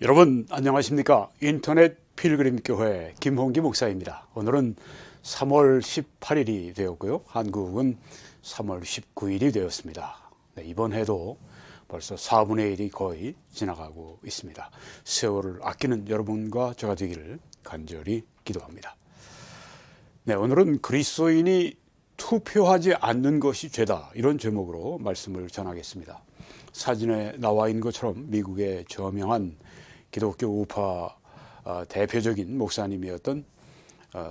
여러분 안녕하십니까? 인터넷 필그림 교회 김홍기 목사입니다. 오늘은 3월 18일이 되었고요. 한국은 3월 19일이 되었습니다. 이번 해도 벌써 4분의 1이 거의 지나가고 있습니다. 세월을 아끼는 여러분과 저가 되기를 간절히 기도합니다. 오늘은 그리스도인이 투표하지 않는 것이 죄다, 이런 제목으로 말씀을 전하겠습니다. 사진에 나와 있는 것처럼 미국의 저명한 기독교 우파 대표적인 목사님이었던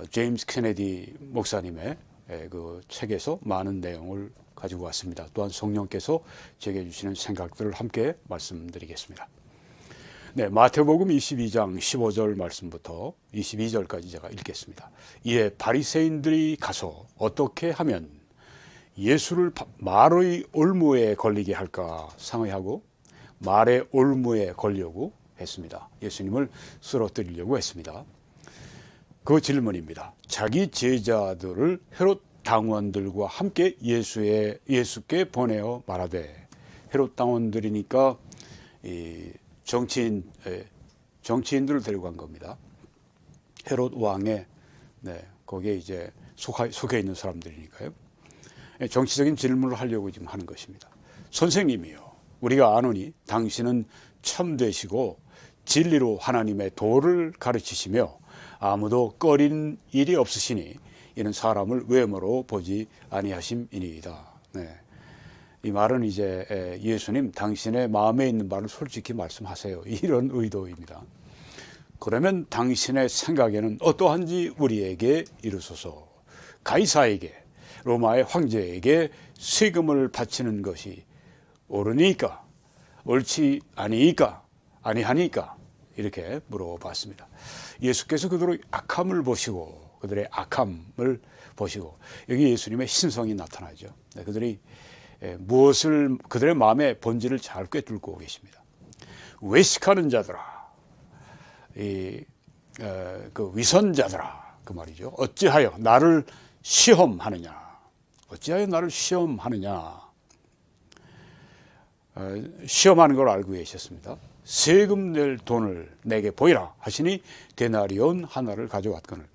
제임스 케네디 목사님의 그 책에서 많은 내용을 가지고 왔습니다. 또한 성령께서 제게 주시는 생각들을 함께 말씀드리겠습니다. 마태복음 22장 15절 말씀부터 22절까지 제가 읽겠습니다. 이에 바리새인들이 가서 어떻게 하면 예수를 말의 올무에 걸리게 할까 상의하고 말의 올무에 걸려고 했습니다. 예수님을 쓰러뜨리려고 했습니다. 그 질문입니다. 자기 제자들을 헤롯 당원들과 함께 예수께 보내어 말하되, 헤롯 당원들이니까 이 정치인들을 데리고 간 겁니다. 헤롯 왕의 거기에 이제 속해 있는 사람들이니까요. 정치적인 질문을 하려고 지금 하는 것입니다. 선생님이요, 우리가 아노니 당신은 참되시고 진리로 하나님의 도를 가르치시며 아무도 꺼린 일이 없으시니 이는 사람을 외모로 보지 아니하심이니이다. 이 말은 이제 예수님 당신의 마음에 있는 바를 솔직히 말씀하세요, 이런 의도입니다. 그러면 당신의 생각에는 어떠한지 우리에게 이르소서. 가이사에게, 로마의 황제에게 세금을 바치는 것이 옳으니까, 옳지 아니하니까, 이렇게 물어봤습니다. 예수께서 그들의 악함을 보시고, 그들의 악함을 보시고, 여기 예수님의 신성이 나타나죠. 그들이 무엇을, 그들의 마음의 본질을 잘 꿰뚫고 계십니다. 외식하는 자들아, 그 위선자들아, 그 말이죠. 어찌하여 나를 시험하느냐? 어찌하여 나를 시험하느냐? 시험하는 걸 알고 계셨습니다. 세금 낼 돈을 내게 보이라 하시니 데나리온 하나를 가져왔거늘.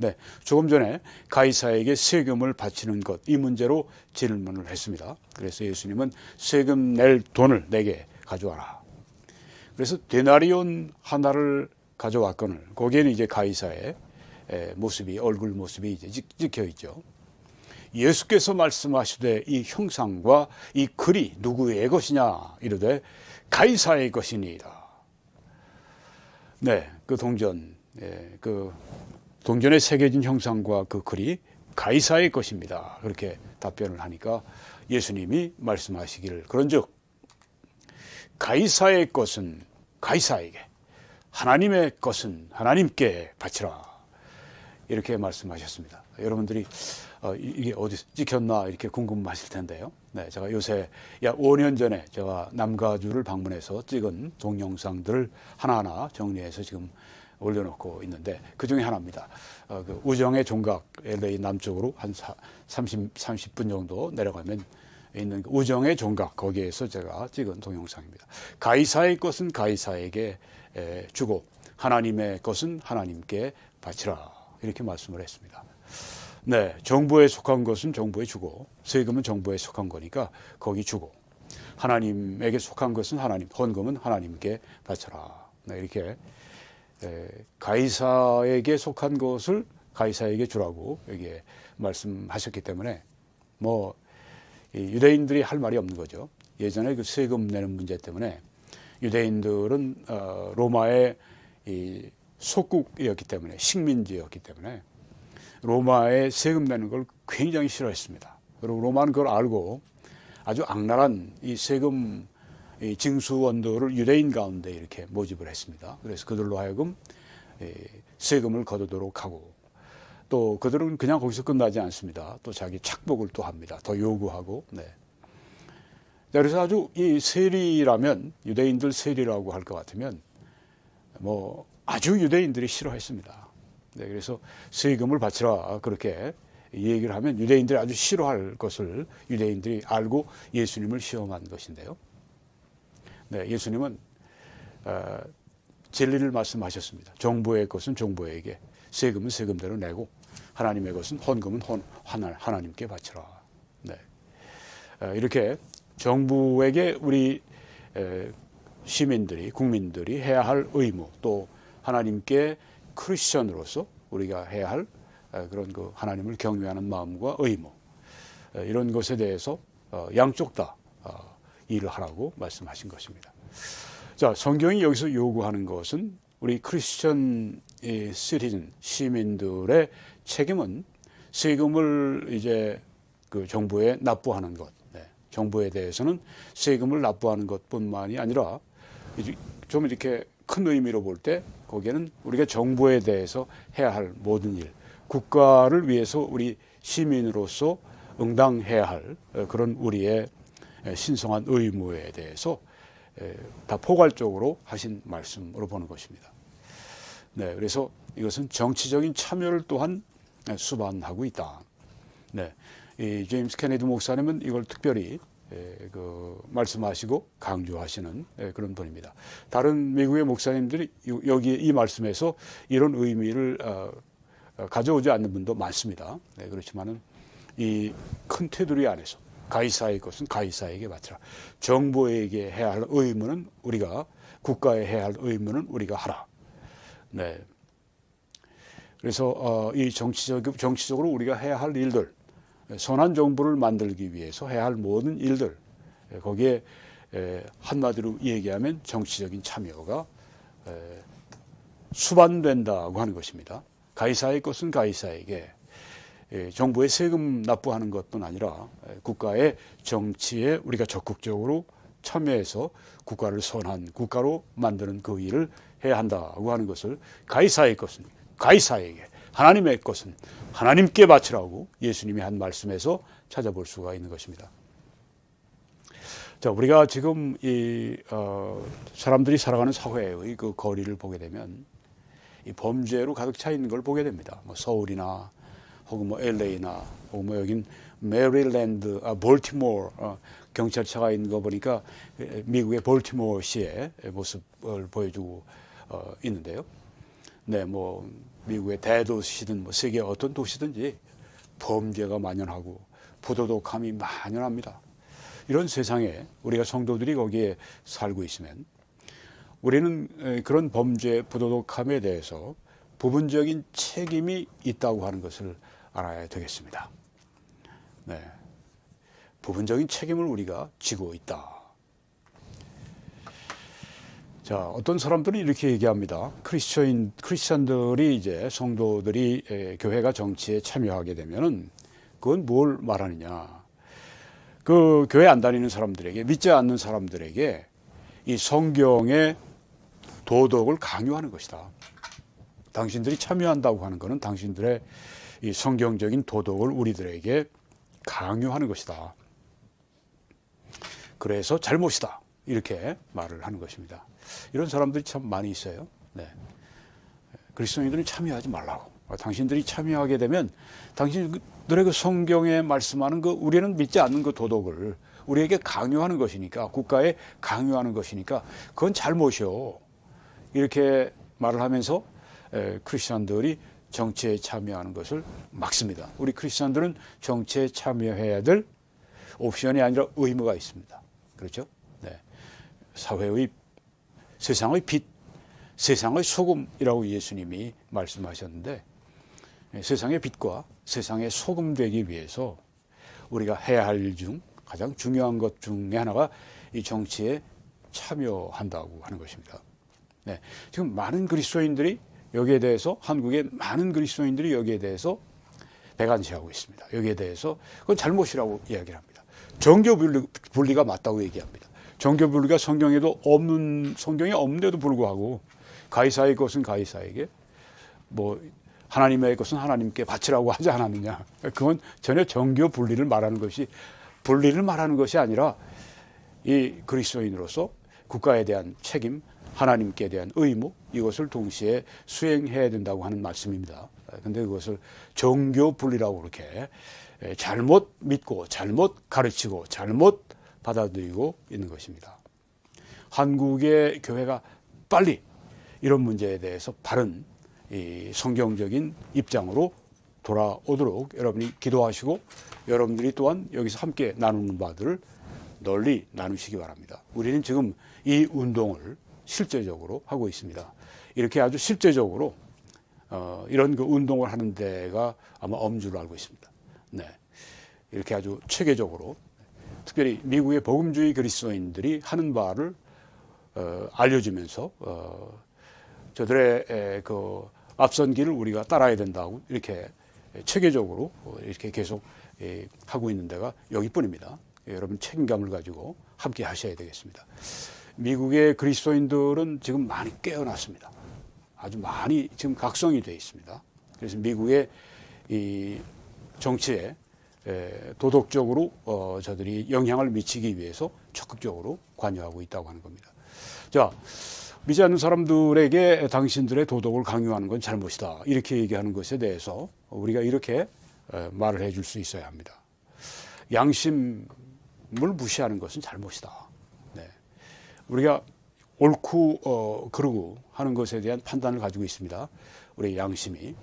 조금 전에 가이사에게 세금을 바치는 것, 이 문제로 질문을 했습니다. 그래서 예수님은 세금 낼 돈을 내게 가져와라. 그래서 데나리온 하나를 가져왔거늘. 거기에는 이제 가이사의 모습이, 얼굴 모습이 이제 찍혀 있죠. 예수께서 말씀하시되 이 형상과 이 글이 누구의 것이냐? 이르되 가이사의 것이니이다. 그 동전에 새겨진 형상과 그 글이 가이사의 것입니다. 그렇게 답변을 하니까 예수님이 말씀하시기를, 그런즉 가이사의 것은 가이사에게, 하나님의 것은 하나님께 바치라, 이렇게 말씀하셨습니다. 여러분들이 이게 어디 찍혔나 이렇게 궁금하실 텐데요. 제가 요새 약 5년 전에 제가 남가주를 방문해서 찍은 동영상들을 하나하나 정리해서 지금 올려놓고 있는데, 그 중에 하나입니다. 그 우정의 종각, LA 남쪽으로 한 30분 정도 내려가면 있는 우정의 종각, 거기에서 제가 찍은 동영상입니다. 가이사의 것은 가이사에게 주고 하나님의 것은 하나님께 바치라, 이렇게 말씀을 했습니다. 정부에 속한 것은 정부에 주고, 세금은 정부에 속한 거니까 거기 주고, 하나님에게 속한 것은 하나님, 헌금은 하나님께 바쳐라. 이렇게 가이사에게 속한 것을 가이사에게 주라고 여기에 말씀하셨기 때문에 유대인들이 할 말이 없는 거죠. 예전에 그 세금 내는 문제 때문에 유대인들은 로마의 속국이었기 때문에, 식민지였기 때문에 로마에 세금 내는 걸 굉장히 싫어했습니다. 그리고 로마는 그걸 알고 아주 악랄한 이 세금 징수원들을 유대인 가운데 이렇게 모집을 했습니다. 그래서 그들로 하여금 세금을 거두도록 하고, 또 그들은 그냥 거기서 끝나지 않습니다. 또 자기 착복을 또 합니다. 더 요구하고. 그래서 아주 이 세리라면, 유대인들 세리라고 할 것 같으면 아주 유대인들이 싫어했습니다. 그래서 세금을 바치라, 그렇게 얘기를 하면 유대인들이 아주 싫어할 것을 유대인들이 알고 예수님을 시험한 것인데요. 예수님은 진리를 말씀하셨습니다. 정부의 것은 정부에게, 세금은 세금대로 내고 하나님의 것은 헌금은 하나님께 바치라. 네. 이렇게 정부에게 우리 시민들이, 국민들이 해야 할 의무, 또 하나님께 크리스천으로서 우리가 해야 할 그런 그 하나님을 경외하는 마음과 의무, 이런 것에 대해서 양쪽 다 일을 하라고 말씀하신 것입니다. 자, 성경이 여기서 요구하는 것은 우리 크리스천 시티즌, 시민들의 책임은 세금을 이제 그 정부에 납부하는 것, 정부에 대해서는 세금을 납부하는 것뿐만이 아니라 좀 이렇게 큰 의미로 볼 때 거기에는 우리가 정부에 대해서 해야 할 모든 일, 국가를 위해서 우리 시민으로서 응당해야 할 그런 우리의 신성한 의무에 대해서 다 포괄적으로 하신 말씀으로 보는 것입니다. 네, 그래서 이것은 정치적인 참여를 또한 수반하고 있다. 네, 이 제임스 케네디 목사님은 이걸 특별히 말씀하시고 강조하시는 그런 분입니다. 다른 미국의 목사님들이 여기 이 말씀에서 이런 의미를 가져오지 않는 분도 많습니다. 네, 그렇지만은 이 큰 테두리 안에서 가이사의 것은 가이사에게 바치라. 정부에게 해야 할 의무는 우리가, 국가에 해야 할 의무는 우리가 하라. 네. 그래서 이 정치적으로 우리가 해야 할 일들, 선한 정부를 만들기 위해서 해야 할 모든 일들, 거기에 한마디로 얘기하면 정치적인 참여가 수반된다고 하는 것입니다. 가이사의 것은 가이사에게, 정부의 세금 납부하는 것뿐 아니라 국가의 정치에 우리가 적극적으로 참여해서 국가를 선한 국가로 만드는 그 일을 해야 한다고 하는 것을, 가이사의 것은 가이사에게, 하나님의 것은 하나님께 바치라고 예수님이 한 말씀에서 찾아볼 수가 있는 것입니다. 자, 우리가 지금 이 사람들이 살아가는 사회의 그 거리를 보게 되면 이 범죄로 가득 차 있는 걸 보게 됩니다. 뭐 서울이나 혹은 뭐 LA나 혹은 뭐 여긴 메릴랜드, 볼티모어, 경찰차가 있는 거 보니까 미국의 볼티모어시의 모습을 보여주고 있는데요. 네, 뭐 미국의 대도시든 뭐 세계 어떤 도시든지 범죄가 만연하고 부도덕함이 만연합니다. 이런 세상에 우리가 성도들이 거기에 살고 있으면 우리는 그런 범죄, 부도덕함에 대해서 부분적인 책임이 있다고 하는 것을 알아야 되겠습니다. 네, 부분적인 책임을 우리가 지고 있다. 자, 어떤 사람들은 이렇게 얘기합니다. 크리스천들이 이제 성도들이 교회가 정치에 참여하게 되면은 그건 뭘 말하느냐? 그 교회 안 다니는 사람들에게, 믿지 않는 사람들에게 이 성경의 도덕을 강요하는 것이다. 당신들이 참여한다고 하는 것은 당신들의 이 성경적인 도덕을 우리들에게 강요하는 것이다. 그래서 잘못이다. 이렇게 말을 하는 것입니다. 이런 사람들이 참 많이 있어요. 네. 그리스도인들은 참여하지 말라고. 당신들이 참여하게 되면 당신들의 그 성경에 말씀하는 그 우리는 믿지 않는 그 도덕을 우리에게 강요하는 것이니까, 국가에 강요하는 것이니까 그건 잘못이요. 이렇게 말을 하면서 크리스천들이 정치에 참여하는 것을 막습니다. 우리 크리스천들은 정치에 참여해야 될 옵션이 아니라 의무가 있습니다. 그렇죠? 네. 사회의, 세상의 빛, 세상의 소금이라고 예수님이 말씀하셨는데, 세상의 빛과 세상의 소금 되기 위해서 우리가 해야 할 일 중 가장 중요한 것 중에 하나가 이 정치에 참여한다고 하는 것입니다. 네. 지금 많은 그리스도인들이 여기에 대해서, 한국의 많은 그리스도인들이 여기에 대해서 배관시하고 있습니다. 여기에 대해서 그건 잘못이라고 이야기를 합니다. 정교 분리가 맞다고 얘기합니다. 정교 분리가 성경에 없는데도 불구하고 가이사의 것은 가이사에게, 뭐 하나님의 것은 하나님께 바치라고 하지 않았느냐. 그건 전혀 정교 분리를 말하는 것이 아니라 이 그리스도인으로서 국가에 대한 책임, 하나님께 대한 의무, 이것을 동시에 수행해야 된다고 하는 말씀입니다. 그런데 그것을 정교 분리라고 그렇게 잘못 믿고 잘못 가르치고 잘못 받아들이고 있는 것입니다. 한국의 교회가 빨리 이런 문제에 대해서 바른 이 성경적인 입장으로 돌아오도록 여러분이 기도하시고 여러분들이 또한 여기서 함께 나누는 바들을 널리 나누시기 바랍니다. 우리는 지금 이 운동을 실제적으로 하고 있습니다. 이렇게 아주 실제적으로 이런 그 운동을 하는 데가 아마 엄주로 알고 있습니다. 네. 이렇게 아주 체계적으로 특별히 미국의 복음주의 그리스도인들이 하는 바를 알려주면서 저들의 그 앞선 길을 우리가 따라야 된다고 이렇게 체계적으로 이렇게 계속 하고 있는 데가 여기뿐입니다. 여러분 책임감을 가지고 함께 하셔야 되겠습니다. 미국의 그리스도인들은 지금 많이 깨어났습니다. 아주 많이 지금 각성이 되어 있습니다. 그래서 미국의 이 정치에 도덕적으로 저들이 영향을 미치기 위해서 적극적으로 관여하고 있다고 하는 겁니다. 자, 믿지 않는 사람들에게 당신들의 도덕을 강요하는 건 잘못이다. 이렇게 얘기하는 것에 대해서 우리가 이렇게 말을 해줄 수 있어야 합니다. 양심을 무시하는 것은 잘못이다. 네. 우리가 옳고 그르고 하는 것에 대한 판단을 가지고 있습니다. 우리 양심이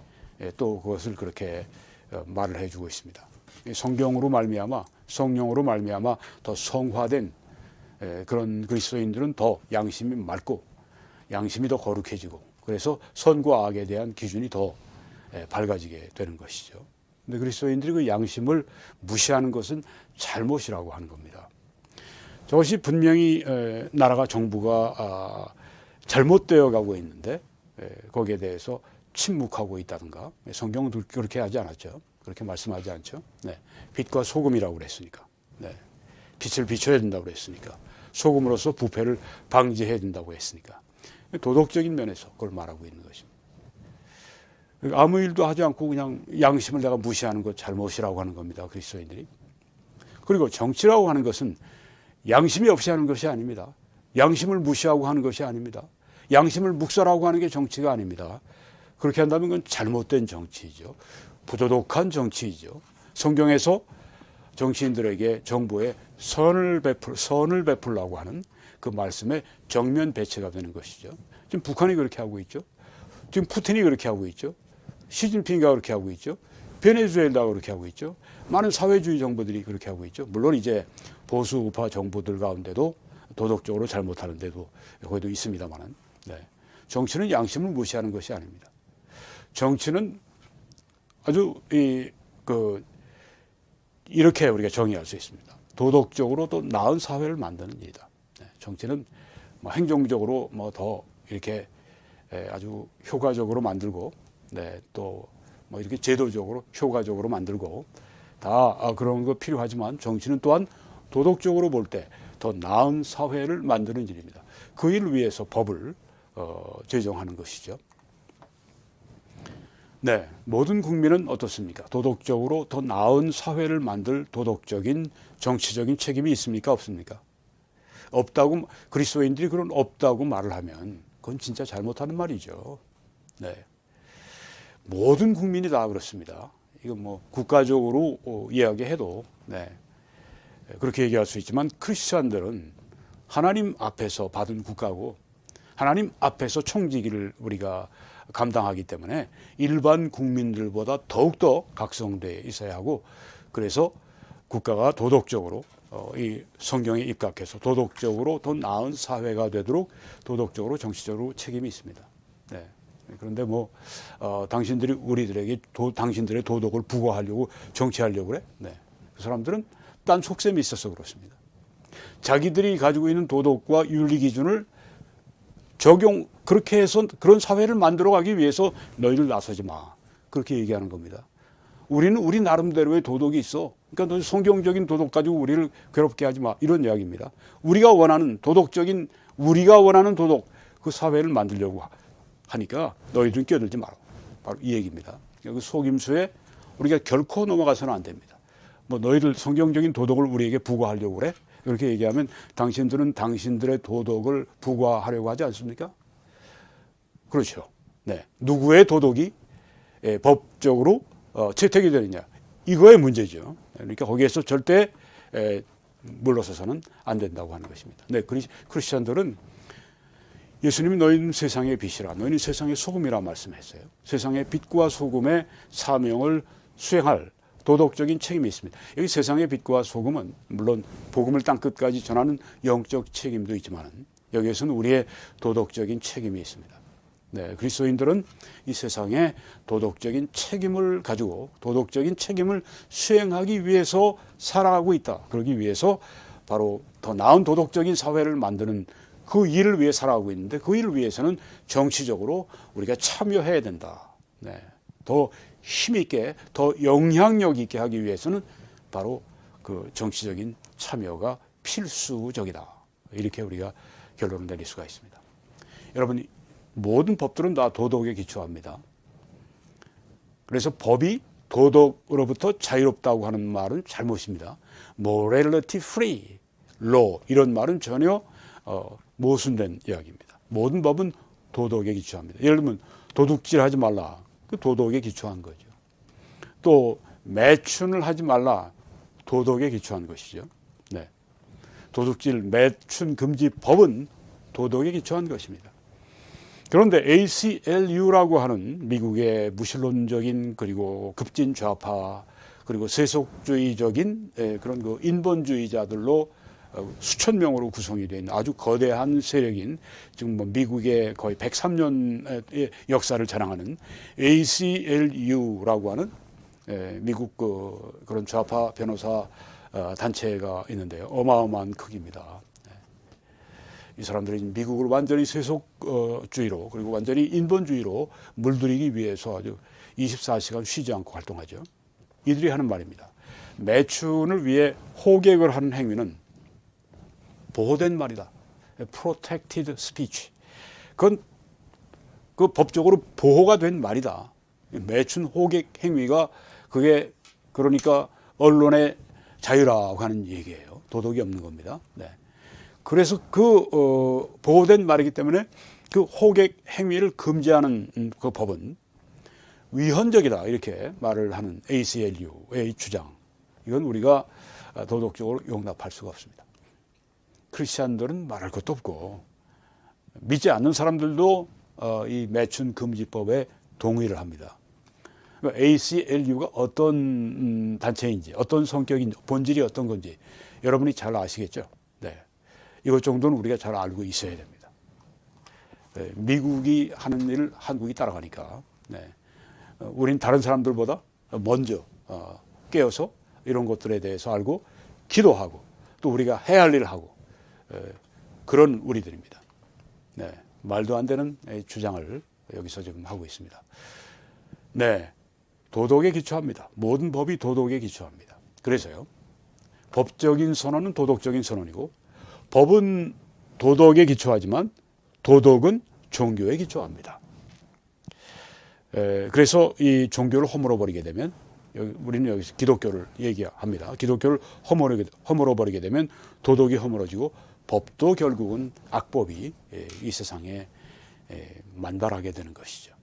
또 그것을 그렇게 말을 해주고 있습니다. 성경으로 말미암아 성령으로 말미암아 더 성화된 그런 그리스도인들은 더 양심이 맑고 양심이 더 거룩해지고 그래서 선과 악에 대한 기준이 더 밝아지게 되는 것이죠. 근데 그리스도인들이 그 양심을 무시하는 것은 잘못이라고 하는 겁니다. 저것이 분명히 나라가 정부가 잘못되어 가고 있는데 거기에 대해서 침묵하고 있다든가 성경은 그렇게 하지 않았죠. 그렇게 말씀하지 않죠. 네. 빛과 소금이라고 그랬으니까. 네. 빛을 비춰야 된다고 그랬으니까. 소금으로서 부패를 방지해야 된다고 했으니까. 도덕적인 면에서 그걸 말하고 있는 것입니다. 아무 일도 하지 않고 그냥 양심을 내가 무시하는 것 잘못이라고 하는 겁니다. 그리스도인들이. 그리고 정치라고 하는 것은 양심이 없이 하는 것이 아닙니다. 양심을 무시하고 하는 것이 아닙니다. 양심을 묵살하고 하는 게 정치가 아닙니다. 그렇게 한다면 그건 잘못된 정치이죠. 부도덕한 정치이죠. 성경에서 정치인들에게 정부에 선을 베풀라고 하는 그 말씀의 정면 배치가 되는 것이죠. 지금 북한이 그렇게 하고 있죠. 지금 푸틴이 그렇게 하고 있죠. 시진핑이가 그렇게 하고 있죠. 베네수엘라가 그렇게 하고 있죠. 많은 사회주의 정부들이 그렇게 하고 있죠. 물론 이제 보수 우파 정부들 가운데도 도덕적으로 잘못하는 데도 거기도 있습니다만은. 네. 정치는 양심을 무시하는 것이 아닙니다. 정치는 아주 이렇게 우리가 정의할 수 있습니다. 도덕적으로 또 나은 사회를 만드는 일이다. 네. 정치는 뭐 행정적으로 뭐 더 이렇게 아주 효과적으로 만들고, 네, 또 뭐 이렇게 제도적으로 효과적으로 만들고 다 그런 거 필요하지만 정치는 또한 도덕적으로 볼 때 더 나은 사회를 만드는 일입니다. 그 일을 위해서 법을 제정하는 것이죠. 네, 모든 국민은 어떻습니까? 도덕적으로 더 나은 사회를 만들 도덕적인 정치적인 책임이 있습니까? 없습니까? 없다고 그리스도인들이 그런 없다고 말을 하면 그건 진짜 잘못하는 말이죠. 네, 모든 국민이 다 그렇습니다. 이건 뭐 국가적으로 이야기해도 네, 그렇게 얘기할 수 있지만 크리스천들은 하나님 앞에서 받은 국가고 하나님 앞에서 총지기를 우리가 감당하기 때문에 일반 국민들보다 더욱더 각성되어 있어야 하고 그래서 국가가 도덕적으로 이 성경에 입각해서 도덕적으로 더 나은 사회가 되도록 도덕적으로 정치적으로 책임이 있습니다. 네. 그런데 뭐 당신들이 우리들에게 당신들의 도덕을 부과하려고 정치하려고 그래? 네. 그 사람들은 딴 속셈이 있어서 그렇습니다. 자기들이 가지고 있는 도덕과 윤리 기준을 그렇게 해서 그런 사회를 만들어가기 위해서 너희들 나서지 마. 그렇게 얘기하는 겁니다. 우리는 우리 나름대로의 도덕이 있어. 그러니까 너 성경적인 도덕 가지고 우리를 괴롭게 하지 마. 이런 이야기입니다. 우리가 원하는 도덕, 그 사회를 만들려고 하니까 너희들은 끼어들지 마라. 바로 이 얘기입니다. 그 속임수에 우리가 결코 넘어가서는 안 됩니다. 뭐 너희들 성경적인 도덕을 우리에게 부과하려고 그래? 이렇게 얘기하면 당신들은 당신들의 도덕을 부과하려고 하지 않습니까? 그렇죠. 네. 누구의 도덕이 법적으로 채택이 되느냐. 이거의 문제죠. 그러니까 거기에서 절대 물러서서는 안 된다고 하는 것입니다. 네. 크리스천들은 예수님이 너희는 세상의 빛이라, 너희는 세상의 소금이라 말씀했어요. 세상의 빛과 소금의 사명을 수행할 도덕적인 책임이 있습니다. 여기 세상의 빛과 소금은 물론 복음을 땅끝까지 전하는 영적 책임도 있지만 여기에서는 우리의 도덕적인 책임이 있습니다. 네, 그리스도인들은 이 세상에 도덕적인 책임을 가지고 도덕적인 책임을 수행하기 위해서 살아가고 있다. 그러기 위해서 바로 더 나은 도덕적인 사회를 만드는 그 일을 위해 살아가고 있는데, 그 일을 위해서는 정치적으로 우리가 참여해야 된다. 네, 더 힘있게, 더 영향력 있게 하기 위해서는 바로 그 정치적인 참여가 필수적이다. 이렇게 우리가 결론을 내릴 수가 있습니다. 여러분, 모든 법들은 다 도덕에 기초합니다. 그래서 법이 도덕으로부터 자유롭다고 하는 말은 잘못입니다. morality free law, 이런 말은 전혀 모순된 이야기입니다. 모든 법은 도덕에 기초합니다. 예를 들면 도둑질 하지 말라, 그 도덕에 기초한 거죠. 또 매춘을 하지 말라, 도덕에 기초한 것이죠. 네. 도둑질, 매춘 금지 법은 도덕에 기초한 것입니다. 그런데 ACLU라고 하는 미국의 무신론적인 그리고 급진 좌파 그리고 세속주의적인 그런 그 인본주의자들로 수천 명으로 구성이 된 아주 거대한 세력인, 지금 뭐 미국의 거의 103년의 역사를 자랑하는 ACLU라고 하는 미국 그런 좌파 변호사 단체가 있는데요. 어마어마한 크기입니다. 이 사람들이 미국을 완전히 세속주의로 그리고 완전히 인본주의로 물들이기 위해서 아주 24시간 쉬지 않고 활동하죠. 이들이 하는 말입니다. 매춘을 위해 호객을 하는 행위는 보호된 말이다. Protected speech. 그건 그 법적으로 보호가 된 말이다. 매춘 호객 행위가 그게 그러니까 언론의 자유라고 하는 얘기예요. 도덕이 없는 겁니다. 네. 그래서 그 보호된 말이기 때문에 그 호객 행위를 금지하는 그 법은 위헌적이다, 이렇게 말을 하는 ACLU의 주장, 이건 우리가 도덕적으로 용납할 수가 없습니다. 크리스찬들은 말할 것도 없고 믿지 않는 사람들도 이 매춘 금지법에 동의를 합니다. ACLU가 어떤 단체인지, 어떤 성격인지, 본질이 어떤 건지 여러분이 잘 아시겠죠? 네. 이것 정도는 우리가 잘 알고 있어야 됩니다. 네, 미국이 하는 일을 한국이 따라가니까 우린 다른 사람들보다 먼저 깨어서 이런 것들에 대해서 알고 기도하고 또 우리가 해야 할 일을 하고 그런 우리들입니다. 네, 말도 안 되는 주장을 여기서 지금 하고 있습니다. 네, 도덕에 기초합니다. 모든 법이 도덕에 기초합니다. 그래서요, 법적인 선언은 도덕적인 선언이고 법은 도덕에 기초하지만 도덕은 종교에 기초합니다. 그래서 이 종교를 허물어버리게 되면, 우리는 여기서 기독교를 얘기합니다. 기독교를 허물어버리게 되면 도덕이 허물어지고 법도 결국은 악법이 이 세상에 만발하게 되는 것이죠.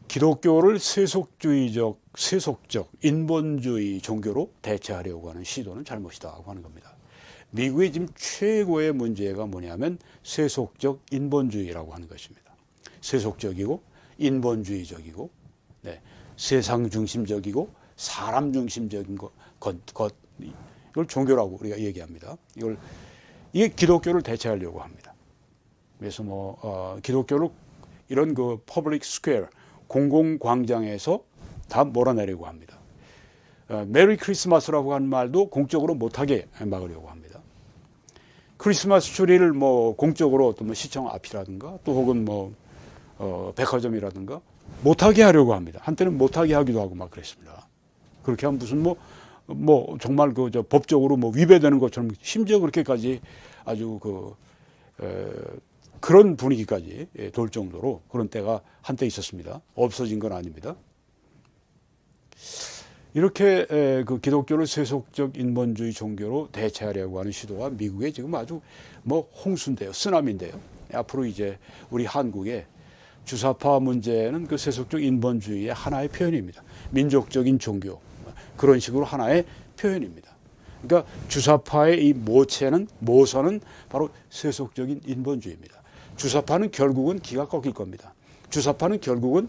기독교를 세속적, 인본주의 종교로 대체하려고 하는 시도는 잘못이다고 하는 겁니다. 미국의 지금 최고의 문제가 뭐냐면 세속적 인본주의라고 하는 것입니다. 세속적이고 인본주의적이고 세상 중심적이고 사람 중심적인 것, 이걸 종교라고 우리가 얘기합니다. 이게 기독교를 대체하려고 합니다. 그래서 기독교를 이런 그 퍼블릭 스퀘어, 공공광장에서 다 몰아내려고 합니다. 메리 크리스마스라고 하는 말도 공적으로 못하게 막으려고 합니다. 크리스마스 트리를 공적으로 어떤 시청 앞이라든가 또 혹은 백화점이라든가 못하게 하려고 합니다. 한때는 못하게 하기도 하고 막 그랬습니다. 그렇게 하면 무슨 정말 법적으로 위배되는 것처럼, 심지어 그렇게까지 아주 그런 분위기까지 돌 정도로 그런 때가 한때 있었습니다. 없어진 건 아닙니다. 이렇게 그 기독교를 세속적 인본주의 종교로 대체하려고 하는 시도가 미국에 지금 아주 홍수인데요, 쓰나미인데요. 앞으로 이제 우리 한국의 주사파 문제는 그 세속적 인본주의의 하나의 표현입니다. 민족적인 종교, 그런 식으로 하나의 표현입니다. 그러니까 주사파의 이 모선은 바로 세속적인 인본주의입니다. 주사파는 결국은 기가 꺾일 겁니다. 주사파는 결국은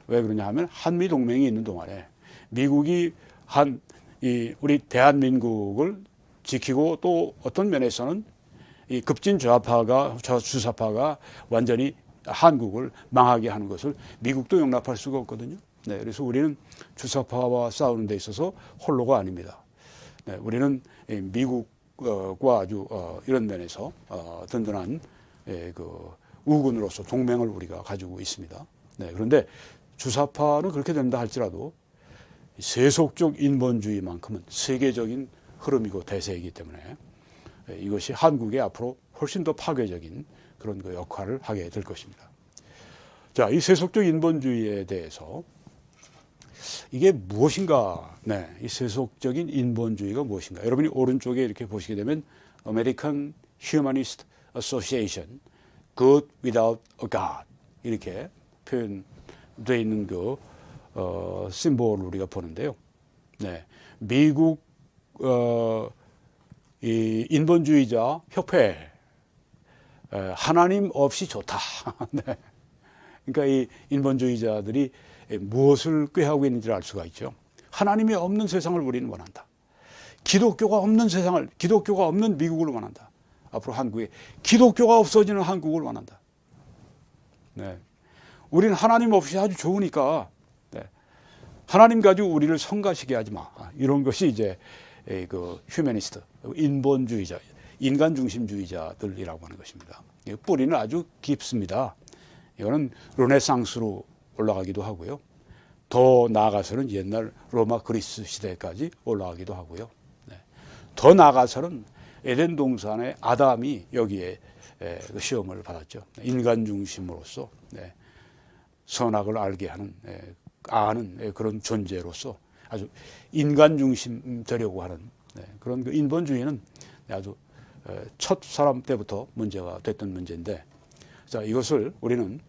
왜 그러냐 하면 한미 동맹이 있는 동안에 미국이 우리 대한민국을 지키고 또 어떤 면에서는 이 급진 주사파가 완전히 한국을 망하게 하는 것을 미국도 용납할 수가 없거든요. 네, 그래서 우리는 주사파와 싸우는 데 있어서 홀로가 아닙니다. 네, 우리는 미국과 아주 이런 면에서 든든한 그 우군으로서 동맹을 우리가 가지고 있습니다. 네, 그런데 주사파는 그렇게 된다 할지라도 세속적 인본주의만큼은 세계적인 흐름이고 대세이기 때문에 이것이 한국에 앞으로 훨씬 더 파괴적인 그런 그 역할을 하게 될 것입니다. 자, 이 세속적 인본주의에 대해서 이게 무엇인가? 네, 이 세속적인 인본주의가 무엇인가? 여러분이 오른쪽에 이렇게 보시게 되면 American Humanist Association, Good Without a God 이렇게 표현되어 있는 그 심볼을 우리가 보는데요. 네, 미국 이 인본주의자 협회 하나님 없이 좋다. 네. 그러니까 이 인본주의자들이 무엇을 꾀하고 있는지를 알 수가 있죠. 하나님이 없는 세상을 우리는 원한다. 기독교가 없는 세상을, 기독교가 없는 미국을 원한다. 앞으로 한국에 기독교가 없어지는 한국을 원한다. 네. 우리는 하나님 없이 아주 좋으니까 네. 하나님 가지고 우리를 성가시게 하지 마. 이런 것이 이제 그 휴머니스트, 인본주의자, 인간 중심주의자들이라고 하는 것입니다. 뿌리는 아주 깊습니다. 이거는 르네상스로 올라가기도 하고요. 더 나아가서는 옛날 로마 그리스 시대까지 올라가기도 하고요. 네. 더 나아가서는 에덴 동산의 아담이 여기에 시험을 받았죠. 인간 중심으로서 네. 선악을 알게 하는 아는 그런 존재로서 아주 인간 중심 되려고 하는 그런 그 인본주의는 아주 첫 사람 때부터 문제가 됐던 문제인데, 자, 이것을 우리는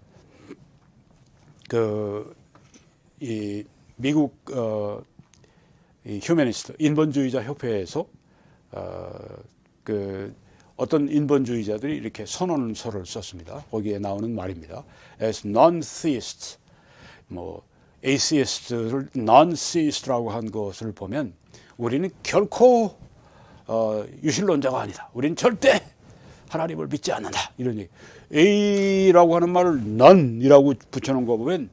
이 미국 이 휴머니스트 인본주의자 협회에서 어떤 인본주의자들이 이렇게 선언서를 썼습니다. 거기에 나오는 말입니다. As non-theists, atheist를 non-theist라고 한 것을 보면 우리는 결코 유실론자가 아니다. 우리는 절대 하나님을 믿지 않는다. 이런 얘기. A라고 하는 말을 none이라고 붙여놓은 거 보면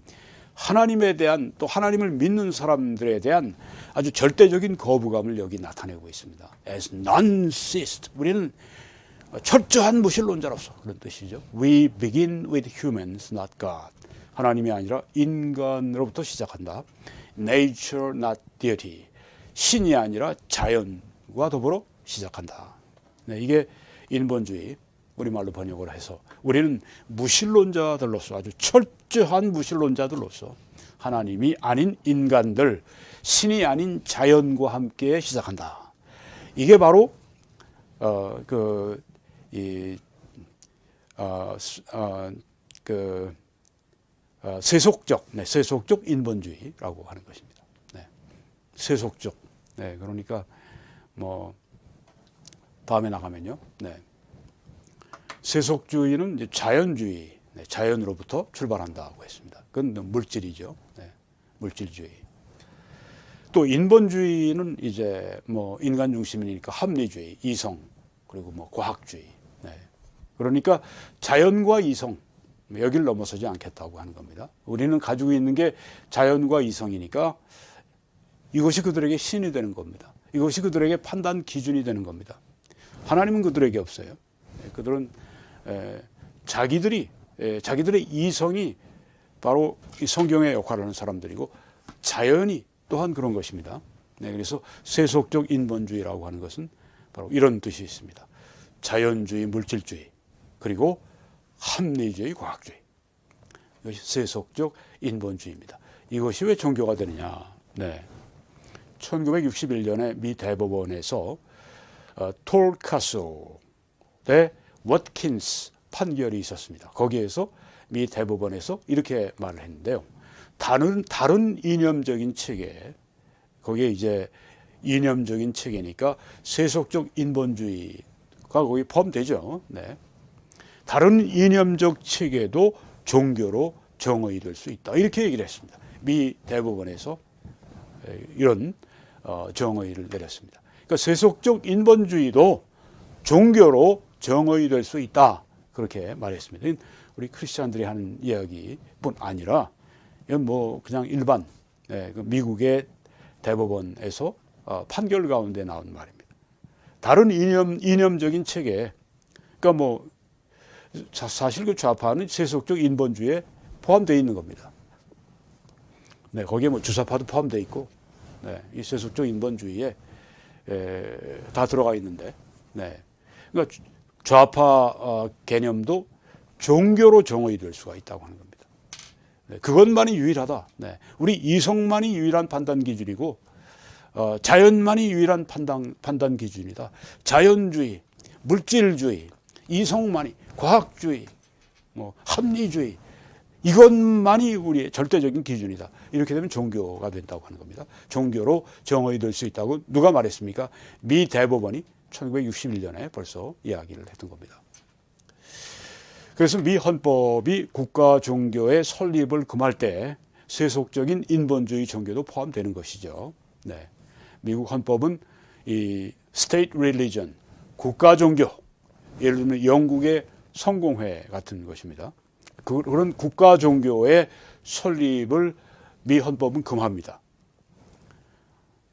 하나님에 대한 또 하나님을 믿는 사람들에 대한 아주 절대적인 거부감을 여기 나타내고 있습니다. As non-theist. 우리는 철저한 무신론자로서 그런 뜻이죠. We begin with humans, not God. 하나님이 아니라 인간으로부터 시작한다. Nature, not deity. 신이 아니라 자연과 더불어 시작한다. 네, 이게 인본주의, 우리말로 번역을 해서 우리는 무신론자들로서 아주 철저한 무신론자들로서 하나님이 아닌 인간들, 신이 아닌 자연과 함께 시작한다. 이게 바로 세속적 인본주의라고 하는 것입니다. 네. 세속적. 네, 그러니까 다음에 나가면요. 네. 세속주의는 이제 자연주의, 네, 자연으로부터 출발한다고 했습니다. 그건 물질이죠. 네, 물질주의. 또 인본주의는 이제 인간 중심이니까 합리주의, 이성, 그리고 과학주의. 네. 그러니까 자연과 이성, 여기를 넘어서지 않겠다고 하는 겁니다. 우리는 가지고 있는 게 자연과 이성이니까 이것이 그들에게 신이 되는 겁니다. 이것이 그들에게 판단 기준이 되는 겁니다. 하나님은 그들에게 없어요. 그들은 자기들의 이성이 바로 이 성경의 역할을 하는 사람들이고 자연이 또한 그런 것입니다. 네, 그래서 세속적 인본주의라고 하는 것은 바로 이런 뜻이 있습니다. 자연주의, 물질주의, 그리고 합리주의, 과학주의. 이것이 세속적 인본주의입니다. 이것이 왜 종교가 되느냐? 네. 1961년에 미 대법원에서 톨카소 대 워킨스 판결이 있었습니다. 거기에서 미 대법원에서 이렇게 말을 했는데요. 다른 이념적인 체계, 거기에 이제 이념적인 체계니까 세속적 인본주의가 거기 포함되죠. 네. 다른 이념적 체계도 종교로 정의될 수 있다. 이렇게 얘기를 했습니다. 미 대법원에서 이런 정의를 내렸습니다. 그러니까 세속적 인본주의도 종교로 정의될 수 있다. 그렇게 말했습니다. 우리 크리스찬들이 하는 이야기뿐 아니라 이건 뭐 그냥 일반 미국의 대법원에서 판결 가운데 나온 말입니다. 다른 이념적인 체계, 그러니까 뭐 사실 그 좌파는 세속적 인본주의에 포함되어 있는 겁니다. 네, 거기에 뭐 주사파도 포함되어 있고, 네, 이 세속적 인본주의에 다 들어가 있는데, 네, 그러니까 좌파 개념도 종교로 정의될 수가 있다고 하는 겁니다. 네, 그것만이 유일하다. 네, 우리 이성만이 유일한 판단 기준이고, 자연만이 유일한 판단 기준이다. 자연주의, 물질주의, 이성만이, 과학주의, 뭐 합리주의, 이것만이 우리의 절대적인 기준이다. 이렇게 되면 종교가 된다고 하는 겁니다. 종교로 정의될 수 있다고 누가 말했습니까? 미 대법원이 1961년에 벌써 이야기를 했던 겁니다. 그래서 미 헌법이 국가 종교의 설립을 금할 때 세속적인 인본주의 종교도 포함되는 것이죠. 네. 미국 헌법은 이 state religion, 국가 종교, 예를 들면 영국의 성공회 같은 것입니다. 그런 국가 종교의 설립을 미 헌법은 금합니다.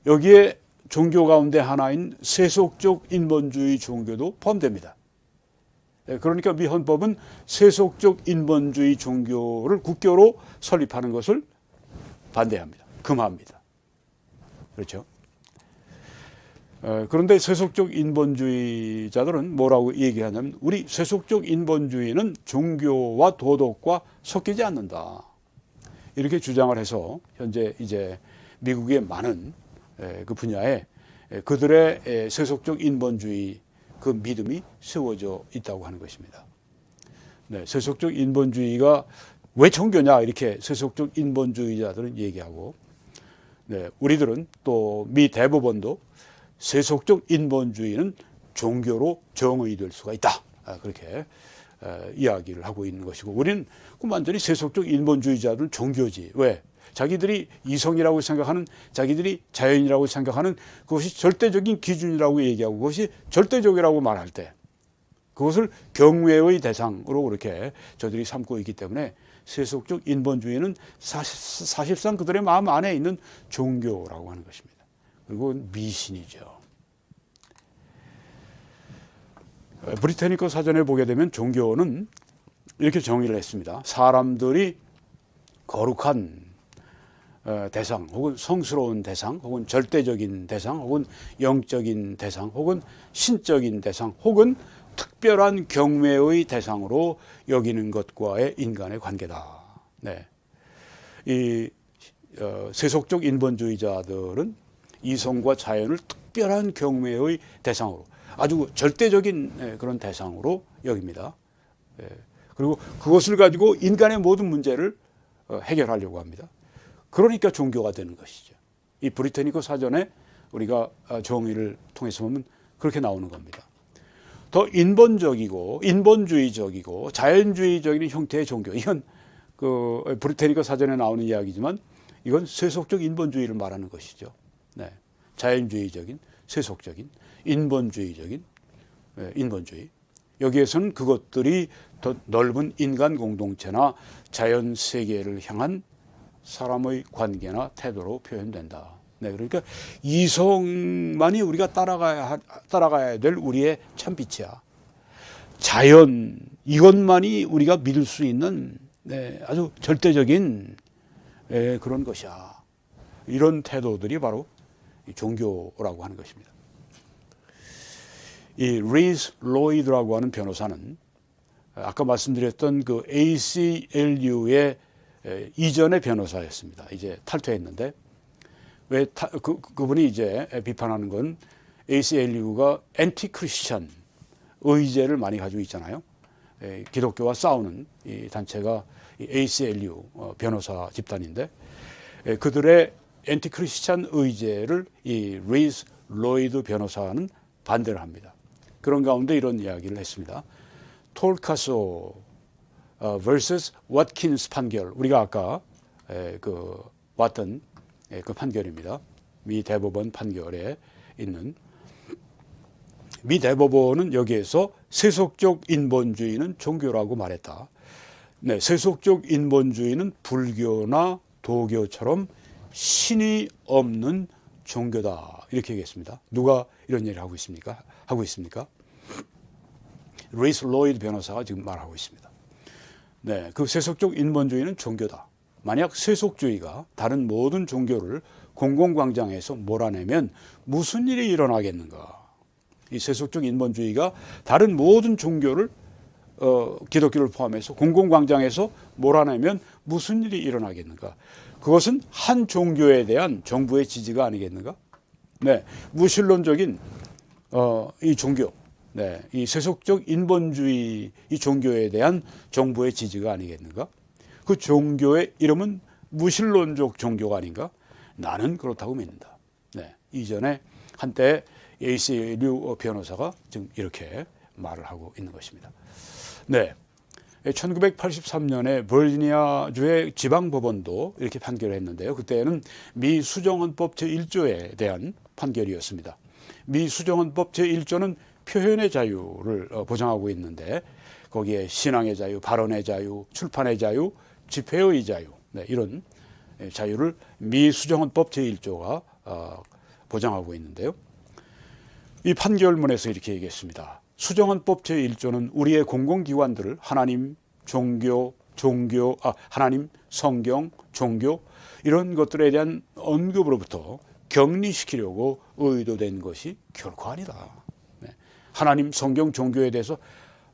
여기에 종교 가운데 하나인 세속적 인본주의 종교도 포함됩니다. 그러니까 미 헌법은 세속적 인본주의 종교를 국교로 설립하는 것을 반대합니다. 금합니다. 그렇죠? 그런데 세속적 인본주의자들은 뭐라고 얘기하냐면 우리 세속적 인본주의는 종교와 도덕과 섞이지 않는다. 이렇게 주장을 해서 현재 이제 미국의 많은 그 분야에 그들의 세속적 인본주의 그 믿음이 세워져 있다고 하는 것입니다. 네, 세속적 인본주의가 왜 종교냐 이렇게 세속적 인본주의자들은 얘기하고, 네, 우리들은 또 미 대법원도 세속적 인본주의는 종교로 정의될 수가 있다. 그렇게 이야기를 하고 있는 것이고, 우리는 완전히 세속적 인본주의자들은 종교지. 왜? 자기들이 이성이라고 생각하는, 자기들이 자연이라고 생각하는 그것이 절대적인 기준이라고 얘기하고 그것이 절대적이라고 말할 때 그것을 경외의 대상으로 그렇게 저들이 삼고 있기 때문에 세속적 인본주의는 사실상 그들의 마음 안에 있는 종교라고 하는 것입니다. 그리고 미신이죠. 브리테니커 사전에 보게 되면 종교는 이렇게 정의를 했습니다. 사람들이 거룩한 대상, 혹은 성스러운 대상, 혹은 절대적인 대상, 혹은 영적인 대상, 혹은 신적인 대상, 혹은 특별한 경외의 대상으로 여기는 것과의 인간의 관계다. 네. 이 세속적 인본주의자들은 이성과 자연을 특별한 경외의 대상으로, 아주 절대적인 그런 대상으로 여깁니다. 그리고 그것을 가지고 인간의 모든 문제를 해결하려고 합니다. 그러니까 종교가 되는 것이죠. 이 브리테니커 사전에 우리가 정의를 통해서 보면 그렇게 나오는 겁니다. 더 인본주의적이고 자연주의적인 형태의 종교, 이건 그 브리테니커 사전에 나오는 이야기지만 이건 세속적 인본주의를 말하는 것이죠. 네. 자연주의적인, 세속적인, 인본주의적인 인본주의. 여기에서는 그것들이 더 넓은 인간 공동체나 자연 세계를 향한 사람의 관계나 태도로 표현된다. 네, 그러니까 이성만이 우리가 따라가야 될 우리의 참빛이야. 자연, 이것만이 우리가 믿을 수 있는 아주 절대적인 그런 것이야. 이런 태도들이 바로 종교라고 하는 것입니다. 이 리스 로이드라고 하는 변호사는 아까 말씀드렸던 그 ACLU의 이전의 변호사였습니다. 이제 탈퇴했는데 왜 그분이 이제 비판하는 건 ACLU가 엔티 크리스천 의제를 많이 가지고 있잖아요. 기독교와 싸우는 이 단체가 ACLU 변호사 집단인데 그들의 엔티크리스찬 의제를 이 레이스 로이드 변호사는 반대를 합니다. 그런 가운데 이런 이야기를 했습니다. 톨카소 vs 워킨스 판결, 우리가 아까 봤던 그 판결입니다. 미 대법원 판결에 있는, 미 대법원은 여기에서 세속적 인본주의는 종교라고 말했다. 네, 세속적 인본주의는 불교나 도교처럼 신이 없는 종교다, 이렇게 얘기했습니다. 누가 이런 얘기를 하고 있습니까? 레이스 로이드 변호사가 지금 말하고 있습니다. 네, 그 세속적 인본주의는 종교다. 만약 세속주의가 다른 모든 종교를 공공광장에서 몰아내면 무슨 일이 일어나겠는가? 이 세속적 인본주의가 다른 모든 종교를 기독교를 포함해서 공공광장에서 몰아내면 무슨 일이 일어나겠는가? 그것은 한 종교에 대한 정부의 지지가 아니겠는가? 네, 무신론적인 이 종교, 네, 이 세속적 인본주의 이 종교에 대한 정부의 지지가 아니겠는가? 그 종교의 이름은 무신론적 종교가 아닌가? 나는 그렇다고 믿는다. 네, 이전에 한때 ACLU 변호사가 지금 이렇게 말을 하고 있는 것입니다. 네, 1983년에 버지니아주의 지방법원도 이렇게 판결을 했는데요. 그때는 미 수정헌법 제1조에 대한 판결이었습니다. 미 수정헌법 제1조는 표현의 자유를 보장하고 있는데 거기에 신앙의 자유, 발언의 자유, 출판의 자유, 집회의 자유, 네, 이런 자유를 미 수정헌법 제1조가 보장하고 있는데요. 이 판결문에서 이렇게 얘기했습니다. 수정헌법 제1조는 우리의 공공기관들을 하나님, 하나님, 성경, 종교 이런 것들에 대한 언급으로부터 격리시키려고 의도된 것이 결코 아니다. 네. 하나님, 성경, 종교에 대해서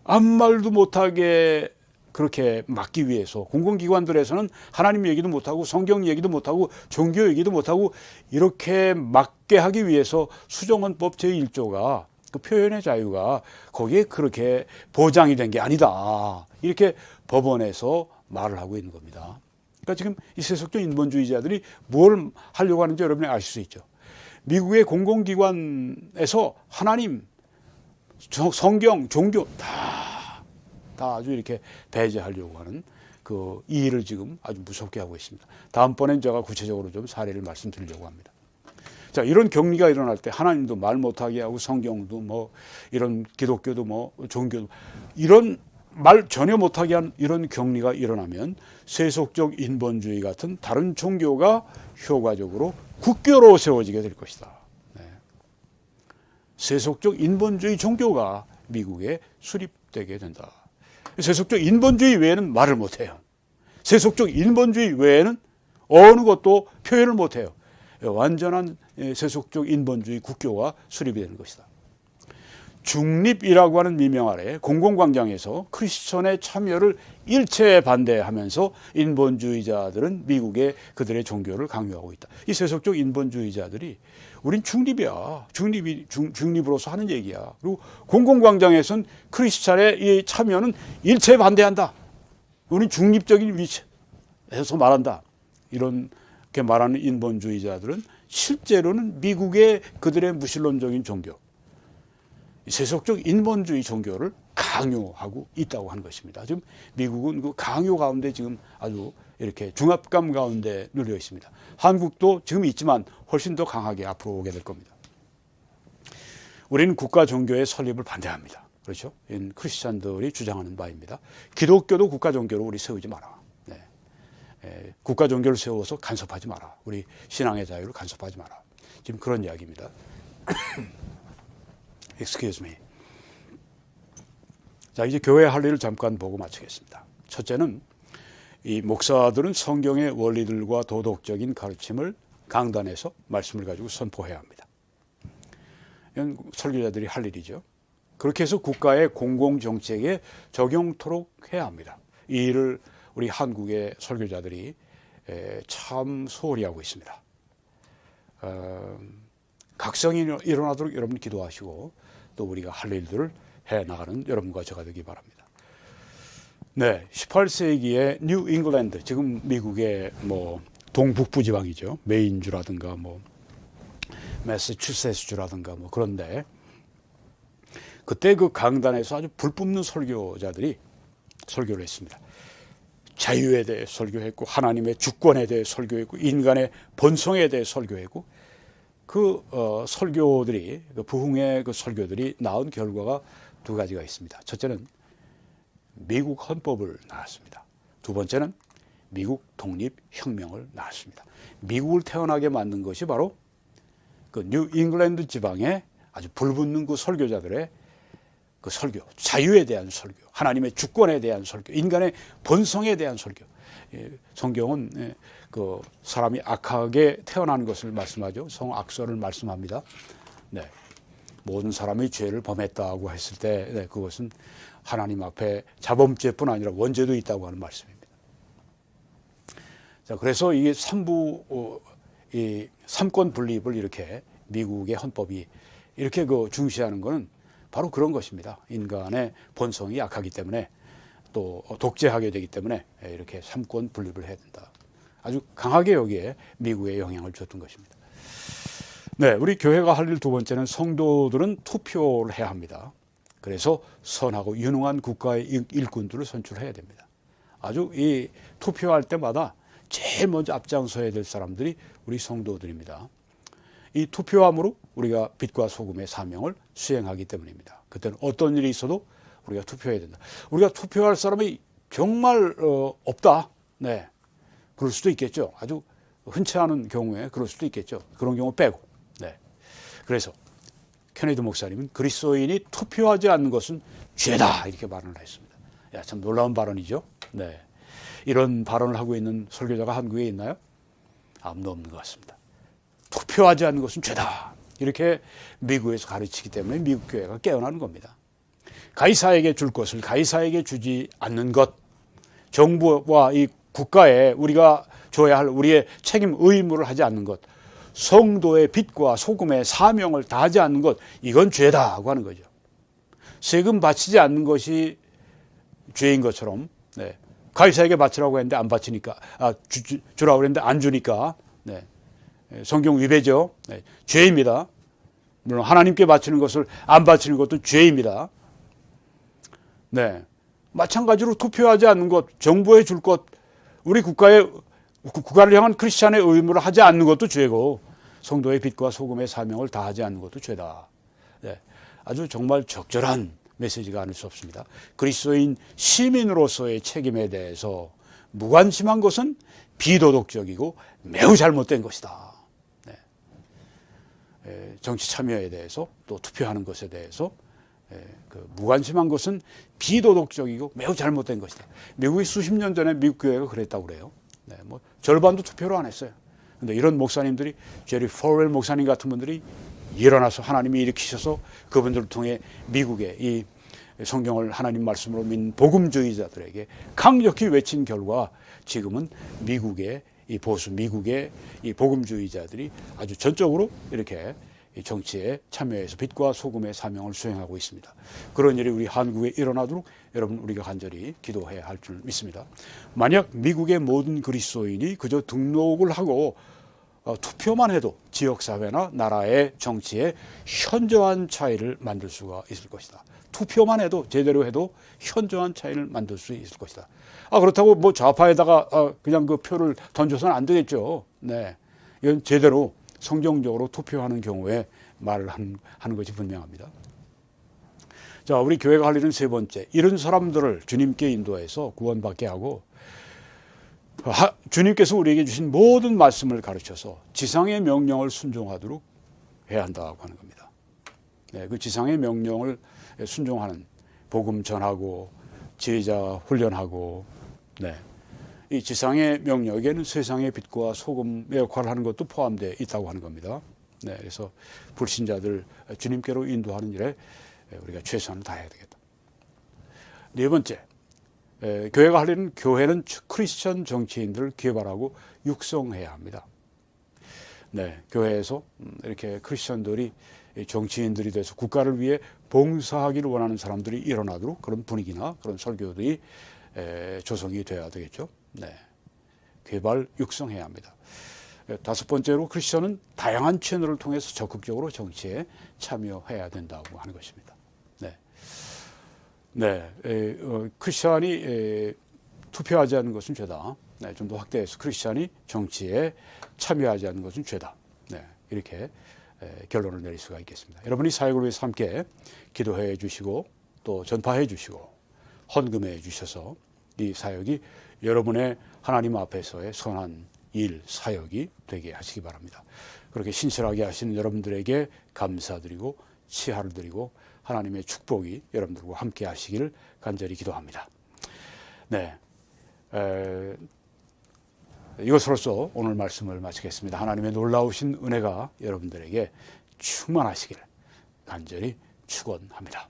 아무 말도 못하게 그렇게 막기 위해서 공공기관들에서는 하나님 얘기도 못하고 성경 얘기도 못하고 종교 얘기도 못하고 이렇게 막게 하기 위해서 수정헌법 제1조가 그 표현의 자유가 거기에 그렇게 보장이 된 게 아니다. 이렇게 법원에서 말을 하고 있는 겁니다. 그러니까 지금 이 세속적 인본주의자들이 뭘 하려고 하는지 여러분이 아실 수 있죠. 미국의 공공기관에서 하나님, 성경, 종교 다 아주 이렇게 배제하려고 하는 그 일을 지금 아주 무섭게 하고 있습니다. 다음번엔 제가 구체적으로 좀 사례를 말씀드리려고 합니다. 자, 이런 격리가 일어날 때 하나님도 말 못하게 하고 성경도 뭐 이런 기독교도 뭐 종교도 이런 말 전혀 못하게 하는 이런 격리가 일어나면 세속적 인본주의 같은 다른 종교가 효과적으로 국교로 세워지게 될 것이다. 네. 세속적 인본주의 종교가 미국에 수립되게 된다. 세속적 인본주의 외에는 말을 못해요. 세속적 인본주의 외에는 어느 것도 표현을 못해요. 완전한 세속적 인본주의 국교가 수립이 되는 것이다. 중립이라고 하는 미명 아래 공공광장에서 크리스천의 참여를 일체 반대하면서 인본주의자들은 미국의 그들의 종교를 강요하고 있다. 이 세속적 인본주의자들이 우린 중립이야. 중립으로서 하는 얘기야. 그리고 공공광장에서는 크리스천의 이 참여는 일체 반대한다. 우린 중립적인 위치에서 말한다. 이렇게 말하는 인본주의자들은 실제로는 미국의 그들의 무신론적인 종교, 세속적 인본주의 종교를 강요하고 있다고 하는 것입니다. 지금 미국은 그 강요 가운데 지금 아주 이렇게 중압감 가운데 눌려 있습니다. 한국도 지금 있지만 훨씬 더 강하게 앞으로 오게 될 겁니다. 우리는 국가 종교의 설립을 반대합니다. 그렇죠? 크리스찬들이 주장하는 바입니다. 기독교도 국가 종교로 우리 세우지 마라. 네. 국가 종교를 세워서 간섭하지 마라. 우리 신앙의 자유를 간섭하지 마라. 지금 그런 이야기입니다. Excuse me. 자, 이제 교회 할 일을 잠깐 보고 마치겠습니다. 첫째는 이 목사들은 성경의 원리들과 도덕적인 가르침을 강단에서 말씀을 가지고 선포해야 합니다. 이건 설교자들이 할 일이죠. 그렇게 해서 국가의 공공정책에 적용토록 해야 합니다. 이 일을 우리 한국의 설교자들이 참 소홀히 하고 있습니다. 각성이 일어나도록 여러분 기도하시고 또 우리가 할 일들을 해나가는 여러분과 제가 되기 바랍니다. 네, 18세기의 뉴 잉글랜드, 지금 미국의 뭐 동북부 지방이죠. 메인주라든가 뭐 매사추세츠주라든가 뭐 그런데 그때 그 강단에서 아주 불붙는 설교자들이 설교를 했습니다. 자유에 대해 설교했고 하나님의 주권에 대해 설교했고 인간의 본성에 대해 설교했고 그 설교들이 그 부흥의 그 설교들이 낳은 결과가 두 가지가 있습니다. 첫째는 미국 헌법을 낳았습니다. 두 번째는 미국 독립혁명을 낳았습니다. 미국을 태어나게 만든 것이 바로 그 뉴 잉글랜드 지방에 아주 불붙는 그 설교자들의 그 설교, 자유에 대한 설교, 하나님의 주권에 대한 설교, 인간의 본성에 대한 설교. 성경은 그 사람이 악하게 태어나는 것을 말씀하죠. 성악설을 말씀합니다. 네. 모든 사람이 죄를 범했다고 했을 때 그것은 하나님 앞에 자범죄뿐 아니라 원죄도 있다고 하는 말씀입니다. 자, 그래서 이 이 삼권 분립을 이렇게 미국의 헌법이 이렇게 그 중시하는 것은 바로 그런 것입니다. 인간의 본성이 약하기 때문에 또 독재하게 되기 때문에 이렇게 삼권 분립을 해야 된다. 아주 강하게 여기에 미국에 영향을 줬던 것입니다. 네, 우리 교회가 할 일 두 번째는 성도들은 투표를 해야 합니다. 그래서 선하고 유능한 국가의 일꾼들을 선출해야 됩니다. 아주 이 투표할 때마다 제일 먼저 앞장서야 될 사람들이 우리 성도들입니다. 이 투표함으로 우리가 빛과 소금의 사명을 수행하기 때문입니다. 그때는 어떤 일이 있어도 우리가 투표해야 된다. 우리가 투표할 사람이 정말 없다. 네, 그럴 수도 있겠죠. 아주 흔치 않은 경우에 그럴 수도 있겠죠. 그런 경우 빼고. 네, 그래서 케네디 목사님은 그리스도인이 투표하지 않는 것은 죄다 이렇게 발언을 했습니다. 야, 참 놀라운 발언이죠. 네, 이런 발언을 하고 있는 설교자가 한국에 있나요? 아무도 없는 것 같습니다. 투표하지 않는 것은 죄다. 이렇게 미국에서 가르치기 때문에 미국 교회가 깨어나는 겁니다. 가이사에게 줄 것을 가이사에게 주지 않는 것, 정부와 이 국가에 우리가 줘야 할 우리의 책임 의무를 하지 않는 것, 성도의 빛과 소금의 사명을 다하지 않는 것, 이건 죄다고 하는 거죠. 세금 바치지 않는 것이 죄인 것처럼 네. 가이사에게 바치라고 했는데 안 바치니까 주라고 했는데 안 주니까 네. 성경 위배죠. 네. 죄입니다. 물론 하나님께 바치는 것을 안 바치는 것도 죄입니다. 네. 마찬가지로 투표하지 않는 것, 정부에 줄 것, 우리 국가를 향한 크리스찬의 의무를 하지 않는 것도 죄고 성도의 빛과 소금의 사명을 다하지 않는 것도 죄다. 네. 아주 정말 적절한 메시지가 아닐 수 없습니다. 그리스도인 시민으로서의 책임에 대해서 무관심한 것은 비도덕적이고 매우 잘못된 것이다. 네. 정치 참여에 대해서 또 투표하는 것에 대해서 그 무관심한 것은 비도덕적이고 매우 잘못된 것이다. 미국이 수십 년 전에 미국 교회가 그랬다고 그래요. 네, 뭐 절반도 투표를 안 했어요. 근데 이런 목사님들이 제리 폴웰 목사님 같은 분들이 일어나서 하나님이 일으키셔서 그분들을 통해 미국의 이 성경을 하나님 말씀으로 믿는 복음주의자들에게 강력히 외친 결과 지금은 미국의 이 보수 미국의 이 복음주의자들이 아주 전적으로 이렇게 정치에 참여해서 빛과 소금의 사명을 수행하고 있습니다. 그런 일이 우리 한국에 일어나도록 여러분 우리가 간절히 기도해야 할 줄 믿습니다. 만약 미국의 모든 그리스도인이 그저 등록을 하고 투표만 해도 지역사회나 나라의 정치에 현저한 차이를 만들 수가 있을 것이다. 투표만 해도 제대로 해도 현저한 차이를 만들 수 있을 것이다. 그렇다고 뭐 좌파에다가 그냥 그 표를 던져서는 안 되겠죠. 네, 이건 제대로 성경적으로 투표하는 경우에 말을 하는 것이 분명합니다. 자, 우리 교회가 할 일은 세 번째, 이런 사람들을 주님께 인도해서 구원받게 하고 주님께서 우리에게 주신 모든 말씀을 가르쳐서 지상의 명령을 순종하도록 해야 한다고 하는 겁니다. 네, 그 지상의 명령을 순종하는 복음 전하고 지휘자 훈련하고 네. 이 지상의 명령에는 세상의 빛과 소금의 역할을 하는 것도 포함되어 있다고 하는 겁니다. 네, 그래서 불신자들 주님께로 인도하는 일에 우리가 최선을 다해야 되겠다. 네 번째, 교회가 할 일은 교회는 크리스천 정치인들을 개발하고 육성해야 합니다. 네, 교회에서 이렇게 크리스천들이 정치인들이 돼서 국가를 위해 봉사하기를 원하는 사람들이 일어나도록 그런 분위기나 그런 설교들이 조성이 돼야 되겠죠. 네. 개발, 육성해야 합니다. 다섯 번째로 크리스천은 다양한 채널을 통해서 적극적으로 정치에 참여해야 된다고 하는 것입니다. 크리스천이 투표하지 않는 것은 죄다. 좀 더 확대해서 크리스천이 정치에 참여하지 않는 것은 죄다. 이렇게 결론을 내릴 수가 있겠습니다. 여러분이 사역을 위해서 함께 기도해 주시고 또 전파해 주시고 헌금해 주셔서 이 사역이 여러분의 하나님 앞에서의 선한 일, 사역이 되게 하시기 바랍니다. 그렇게 신실하게 하시는 여러분들에게 감사드리고 치하를 드리고 하나님의 축복이 여러분들과 함께 하시기를 간절히 기도합니다. 이것으로써 오늘 말씀을 마치겠습니다. 하나님의 놀라우신 은혜가 여러분들에게 충만하시기를 간절히 축원합니다.